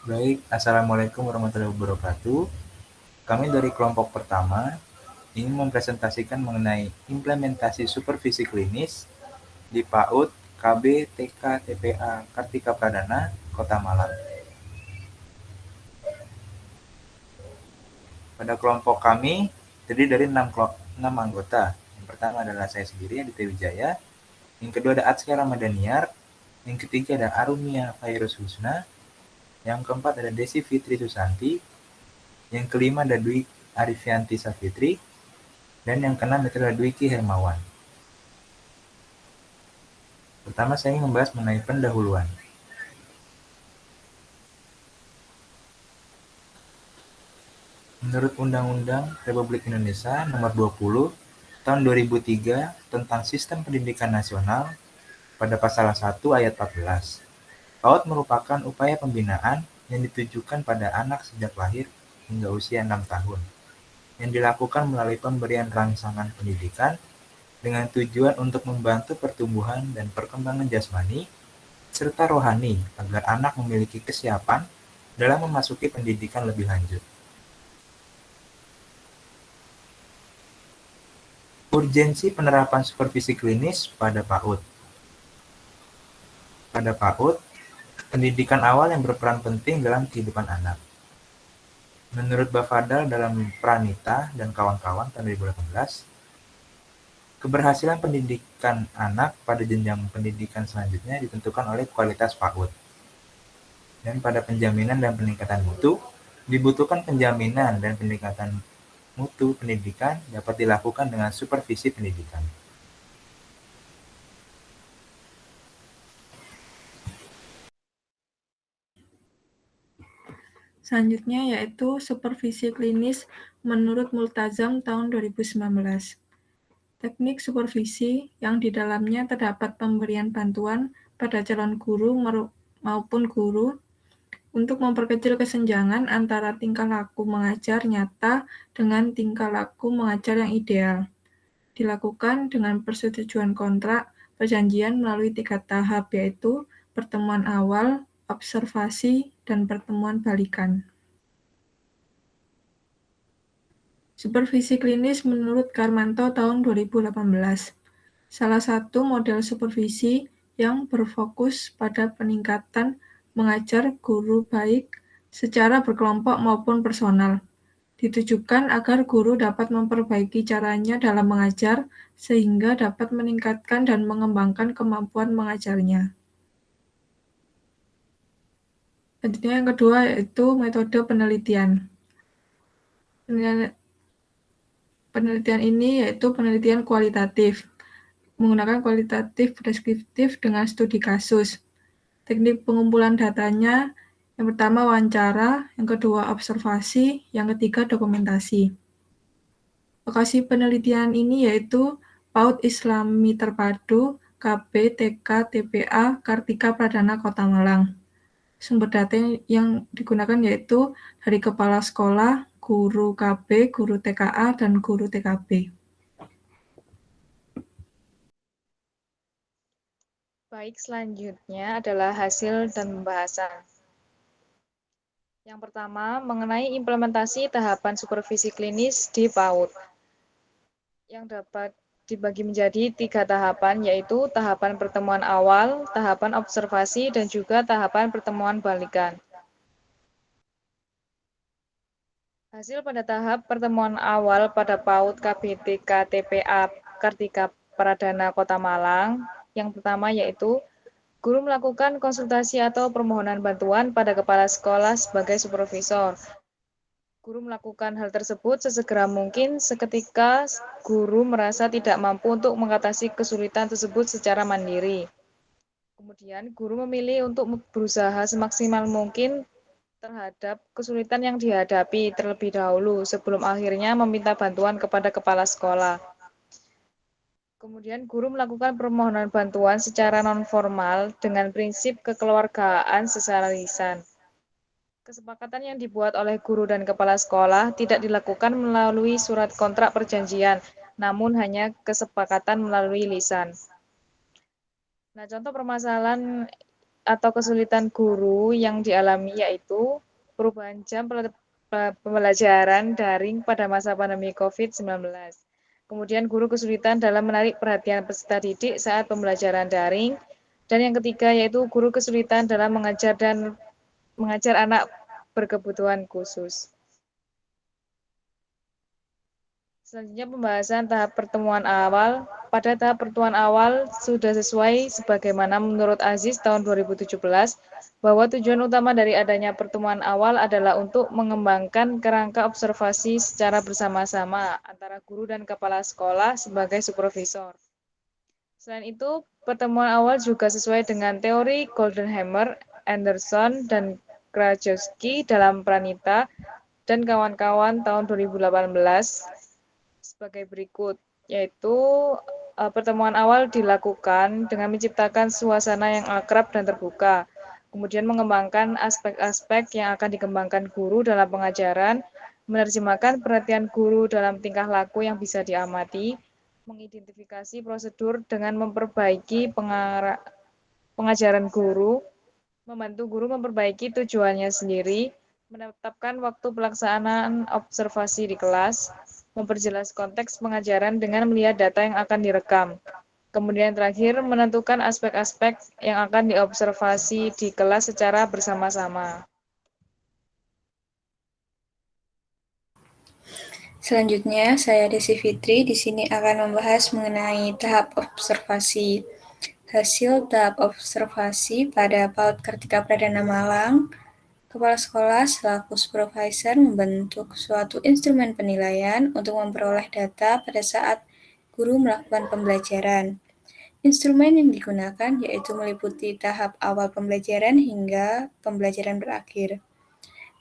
Baik, Assalamualaikum warahmatullahi wabarakatuh. Kami dari kelompok pertama ingin mempresentasikan mengenai implementasi supervisi klinis di PAUD, KB, TK, TPA, Kartika Pradana, Kota Malang. Pada kelompok kami terdiri dari 6 anggota. Yang pertama adalah saya sendiri, Aditya Wijaya. Yang kedua ada Atska Ramadhaniar. Yang ketiga ada Arumia Virus Husna. Yang keempat ada Desi Fitri Susanti. Yang kelima ada Dwi Arifianti Safitri. Dan yang keenam itu adalah Dwiki Hermawan. Pertama saya ingin membahas mengenai pendahuluan. Menurut Undang-Undang Republik Indonesia Nomor 20 Tahun 2003 tentang Sistem Pendidikan Nasional, pada pasal 1 ayat 14, PAUD merupakan upaya pembinaan yang ditujukan pada anak sejak lahir hingga usia 6 tahun, yang dilakukan melalui pemberian rangsangan pendidikan dengan tujuan untuk membantu pertumbuhan dan perkembangan jasmani serta rohani agar anak memiliki kesiapan dalam memasuki pendidikan lebih lanjut. Urgensi penerapan supervisi klinis pada PAUD. Pada PAUD, pendidikan awal yang berperan penting dalam kehidupan anak. Menurut Bafadal dalam Pranita dan kawan-kawan tahun 2018, keberhasilan pendidikan anak pada jenjang pendidikan selanjutnya ditentukan oleh kualitas PAUD. Dan pada penjaminan dan peningkatan mutu, dibutuhkan penjaminan dan peningkatan mutu pendidikan dapat dilakukan dengan supervisi pendidikan. Selanjutnya yaitu supervisi klinis menurut Multazam tahun 2019. Teknik supervisi yang di dalamnya terdapat pemberian bantuan pada calon guru maupun guru untuk memperkecil kesenjangan antara tingkah laku mengajar nyata dengan tingkah laku mengajar yang ideal. Dilakukan dengan persetujuan kontrak perjanjian melalui 3 tahap, yaitu pertemuan awal, observasi, dan pertemuan balikan. Supervisi klinis menurut Karmanto tahun 2018. Salah satu model supervisi yang berfokus pada peningkatan mengajar guru baik secara berkelompok maupun personal. Ditujukan agar guru dapat memperbaiki caranya dalam mengajar sehingga dapat meningkatkan dan mengembangkan kemampuan mengajarnya. Selanjutnya yang kedua yaitu metode penelitian. Penelitian ini yaitu penelitian kualitatif, menggunakan kualitatif deskriptif dengan studi kasus. Teknik pengumpulan datanya, yang pertama wawancara, yang kedua observasi, yang ketiga dokumentasi. Lokasi penelitian ini yaitu PAUD Islami Terpadu, KB, TK, TPA, Kartika Pradana, Kota Malang. Sumber data yang digunakan yaitu dari kepala sekolah, guru KB, guru TKA, dan guru TKB. Baik, selanjutnya adalah hasil dan pembahasan. Yang pertama, mengenai implementasi tahapan supervisi klinis di PAUD, yang dapat dibagi menjadi 3 tahapan, yaitu tahapan pertemuan awal, tahapan observasi, dan juga tahapan pertemuan balikan. Hasil pada tahap pertemuan awal pada PAUD KBT KTPA Kartika Pradana Kota Malang, yang pertama yaitu guru melakukan konsultasi atau permohonan bantuan pada kepala sekolah sebagai supervisor. Guru melakukan hal tersebut sesegera mungkin seketika guru merasa tidak mampu untuk mengatasi kesulitan tersebut secara mandiri. Kemudian guru memilih untuk berusaha semaksimal mungkin terhadap kesulitan yang dihadapi terlebih dahulu sebelum akhirnya meminta bantuan kepada kepala sekolah. Kemudian guru melakukan permohonan bantuan secara non-formal dengan prinsip kekeluargaan secara lisan. Kesepakatan yang dibuat oleh guru dan kepala sekolah tidak dilakukan melalui surat kontrak perjanjian, namun hanya kesepakatan melalui lisan. Nah, contoh permasalahan atau kesulitan guru yang dialami yaitu perubahan jam pembelajaran daring pada masa pandemi COVID-19. Kemudian guru kesulitan dalam menarik perhatian peserta didik saat pembelajaran daring. Dan yang ketiga yaitu guru kesulitan dalam mengajar anak berkebutuhan khusus. Selanjutnya pembahasan tahap pertemuan awal. Pada tahap pertemuan awal sudah sesuai sebagaimana menurut Aziz tahun 2017 bahwa tujuan utama dari adanya pertemuan awal adalah untuk mengembangkan kerangka observasi secara bersama-sama antara guru dan kepala sekolah sebagai supervisor. Selain itu, pertemuan awal juga sesuai dengan teori Goldenhammer, Anderson, dan Krajewski dalam Pranita dan kawan-kawan tahun 2018 sebagai berikut, yaitu pertemuan awal dilakukan dengan menciptakan suasana yang akrab dan terbuka, kemudian mengembangkan aspek-aspek yang akan dikembangkan guru dalam pengajaran, menerjemahkan perhatian guru dalam tingkah laku yang bisa diamati, mengidentifikasi prosedur dengan memperbaiki pengajaran guru, membantu guru memperbaiki tujuannya sendiri, menetapkan waktu pelaksanaan observasi di kelas, memperjelas konteks pengajaran dengan melihat data yang akan direkam. Kemudian terakhir, menentukan aspek-aspek yang akan diobservasi di kelas secara bersama-sama. Selanjutnya, saya Desi Fitri di sini akan membahas mengenai tahap observasi. Hasil tahap observasi pada PAUD Kartika Pradana Malang, Kepala Sekolah selaku supervisor membentuk suatu instrumen penilaian untuk memperoleh data pada saat guru melakukan pembelajaran. Instrumen yang digunakan yaitu meliputi tahap awal pembelajaran hingga pembelajaran berakhir.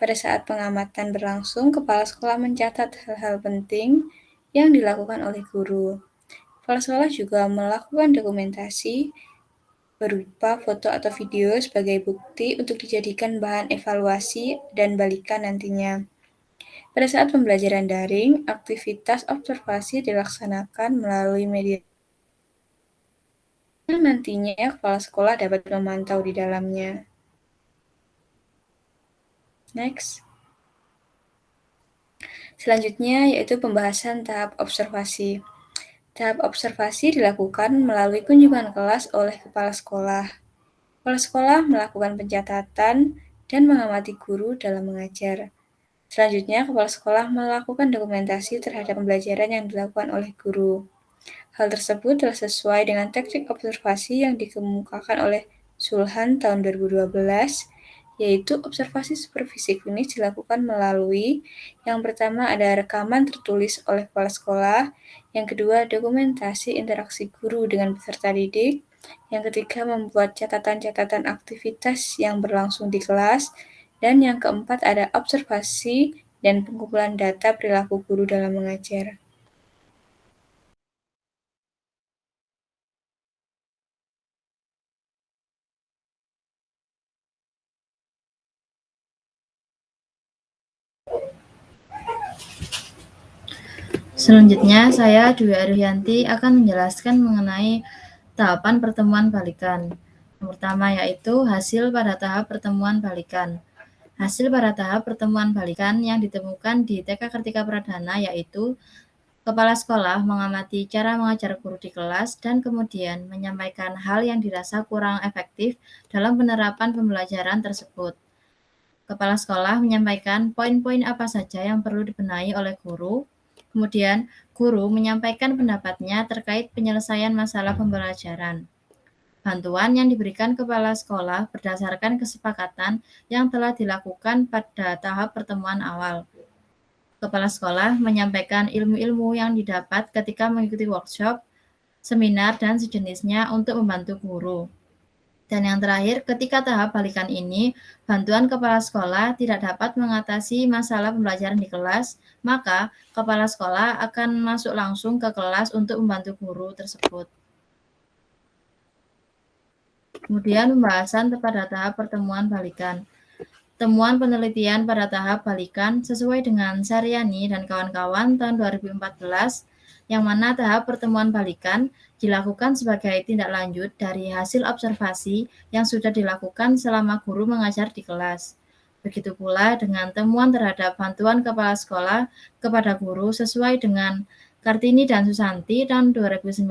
Pada saat pengamatan berlangsung, kepala sekolah mencatat hal-hal penting yang dilakukan oleh guru. Kepala sekolah juga melakukan dokumentasi berupa foto atau video sebagai bukti untuk dijadikan bahan evaluasi dan balikan nantinya. Pada saat pembelajaran daring, aktivitas observasi dilaksanakan melalui media. Nantinya kepala sekolah dapat memantau di dalamnya. Next. Selanjutnya yaitu pembahasan tahap observasi. Tahap observasi dilakukan melalui kunjungan kelas oleh kepala sekolah. Kepala sekolah melakukan pencatatan dan mengamati guru dalam mengajar. Selanjutnya, kepala sekolah melakukan dokumentasi terhadap pembelajaran yang dilakukan oleh guru. Hal tersebut telah sesuai dengan teknik observasi yang dikemukakan oleh Sulhan tahun 2012, yaitu observasi supervisi klinis dilakukan melalui yang pertama ada rekaman tertulis oleh kepala sekolah, yang kedua dokumentasi interaksi guru dengan peserta didik, yang ketiga membuat catatan-catatan aktivitas yang berlangsung di kelas, dan yang keempat ada observasi dan pengumpulan data perilaku guru dalam mengajar. Selanjutnya, saya Dwi Ariyanti akan menjelaskan mengenai tahapan pertemuan balikan. Yang pertama yaitu hasil pada tahap pertemuan balikan. Hasil pada tahap pertemuan balikan yang ditemukan di TK Kartika Pradana yaitu kepala sekolah mengamati cara mengajar guru di kelas dan kemudian menyampaikan hal yang dirasa kurang efektif dalam penerapan pembelajaran tersebut. Kepala sekolah menyampaikan poin-poin apa saja yang perlu dibenahi oleh guru. Kemudian, guru menyampaikan pendapatnya terkait penyelesaian masalah pembelajaran. Bantuan yang diberikan kepala sekolah berdasarkan kesepakatan yang telah dilakukan pada tahap pertemuan awal. Kepala sekolah menyampaikan ilmu-ilmu yang didapat ketika mengikuti workshop, seminar, dan sejenisnya untuk membantu guru. Dan yang terakhir, ketika tahap balikan ini, bantuan kepala sekolah tidak dapat mengatasi masalah pembelajaran di kelas, maka kepala sekolah akan masuk langsung ke kelas untuk membantu guru tersebut. Kemudian pembahasan pada tahap pertemuan balikan. Temuan penelitian pada tahap balikan sesuai dengan Saryani dan kawan-kawan tahun 2014 yang mana tahap pertemuan balikan dilakukan sebagai tindak lanjut dari hasil observasi yang sudah dilakukan selama guru mengajar di kelas. Begitu pula dengan temuan terhadap bantuan kepala sekolah kepada guru sesuai dengan Kartini dan Susanti tahun 2019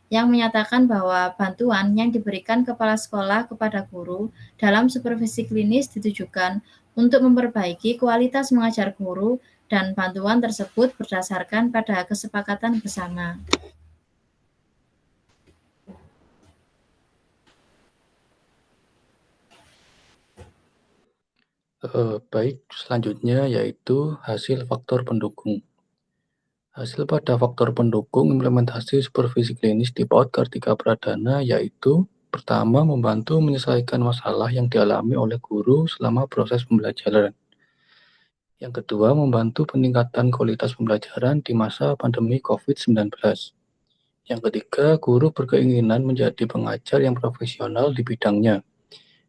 yang menyatakan bahwa bantuan yang diberikan kepala sekolah kepada guru dalam supervisi klinis ditujukan untuk memperbaiki kualitas mengajar guru dan bantuan tersebut berdasarkan pada kesepakatan bersama. Baik, selanjutnya yaitu hasil faktor pendukung. Hasil pada faktor pendukung implementasi supervisi klinis di PAUD Kartika Pradana yaitu pertama, membantu menyelesaikan masalah yang dialami oleh guru selama proses pembelajaran. Yang kedua, membantu peningkatan kualitas pembelajaran di masa pandemi COVID-19. Yang ketiga, guru berkeinginan menjadi pengajar yang profesional di bidangnya.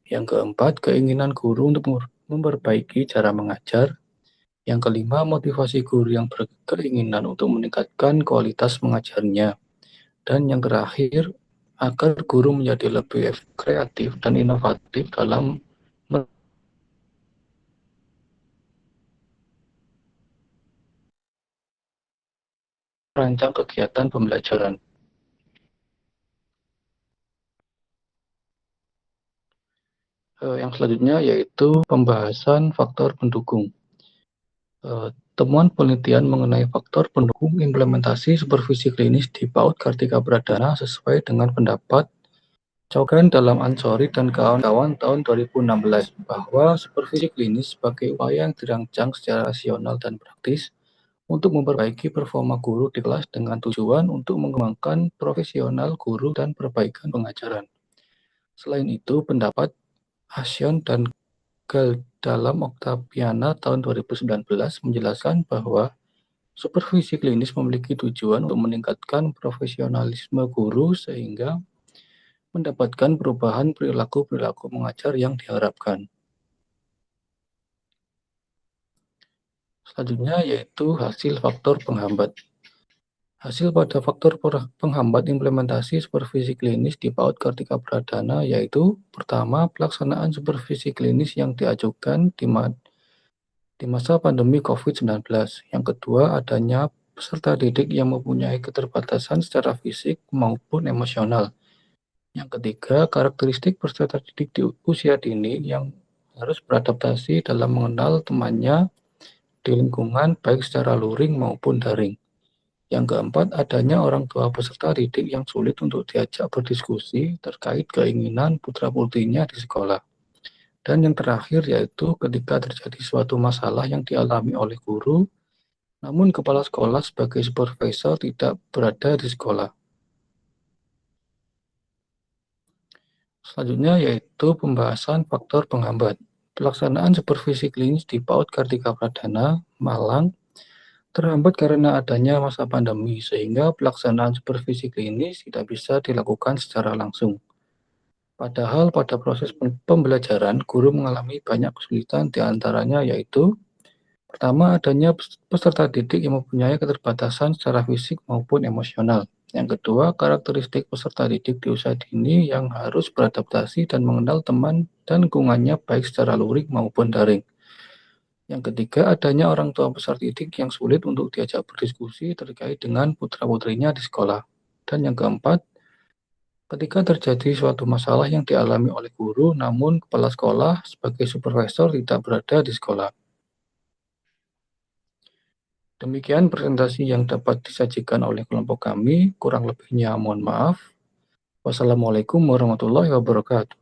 Yang keempat, keinginan guru untuk memperbaiki cara mengajar. Yang kelima, motivasi guru yang berkeinginan untuk meningkatkan kualitas mengajarnya. Dan yang terakhir, agar guru menjadi lebih kreatif dan inovatif dalam merancang kegiatan pembelajaran. Yang selanjutnya yaitu pembahasan faktor pendukung. Temuan penelitian mengenai faktor pendukung implementasi supervisi klinis di PAUD Kartika Pradana sesuai dengan pendapat Cogan dalam Ansori dan kawan-kawan tahun 2016 bahwa supervisi klinis sebagai upaya yang dirancang secara rasional dan praktis untuk memperbaiki performa guru di kelas dengan tujuan untuk mengembangkan profesional guru dan perbaikan pengajaran. Selain itu, pendapat Asyon dan Gal dalam Octaviana tahun 2019 menjelaskan bahwa supervisi klinis memiliki tujuan untuk meningkatkan profesionalisme guru sehingga mendapatkan perubahan perilaku mengajar yang diharapkan. Selanjutnya yaitu hasil faktor penghambat. Hasil pada faktor penghambat implementasi supervisi klinis di PAUD Kartika Pradana yaitu pertama, pelaksanaan supervisi klinis yang diajukan di masa pandemi COVID-19. Yang kedua, adanya peserta didik yang mempunyai keterbatasan secara fisik maupun emosional. Yang ketiga, karakteristik peserta didik di usia dini yang harus beradaptasi dalam mengenal temannya di lingkungan baik secara luring maupun daring. Yang keempat, adanya orang tua peserta didik yang sulit untuk diajak berdiskusi terkait keinginan putra-putrinya di sekolah. Dan yang terakhir yaitu ketika terjadi suatu masalah yang dialami oleh guru, namun kepala sekolah sebagai supervisor tidak berada di sekolah. Selanjutnya yaitu pembahasan faktor penghambat. Pelaksanaan supervisi klinis di PAUD Kartika Pradana, Malang, terhambat karena adanya masa pandemi, sehingga pelaksanaan supervisi klinis tidak bisa dilakukan secara langsung. Padahal pada proses pembelajaran, guru mengalami banyak kesulitan, diantaranya yaitu pertama, adanya peserta didik yang mempunyai keterbatasan secara fisik maupun emosional. Yang kedua, karakteristik peserta didik di usia dini yang harus beradaptasi dan mengenal teman dan lingkungannya baik secara luring maupun daring. Yang ketiga, adanya orang tua peserta didik yang sulit untuk diajak berdiskusi terkait dengan putra-putrinya di sekolah. Dan yang keempat, ketika terjadi suatu masalah yang dialami oleh guru, namun kepala sekolah sebagai supervisor tidak berada di sekolah. Demikian presentasi yang dapat disajikan oleh kelompok kami, kurang lebihnya mohon maaf. Wassalamualaikum warahmatullahi wabarakatuh.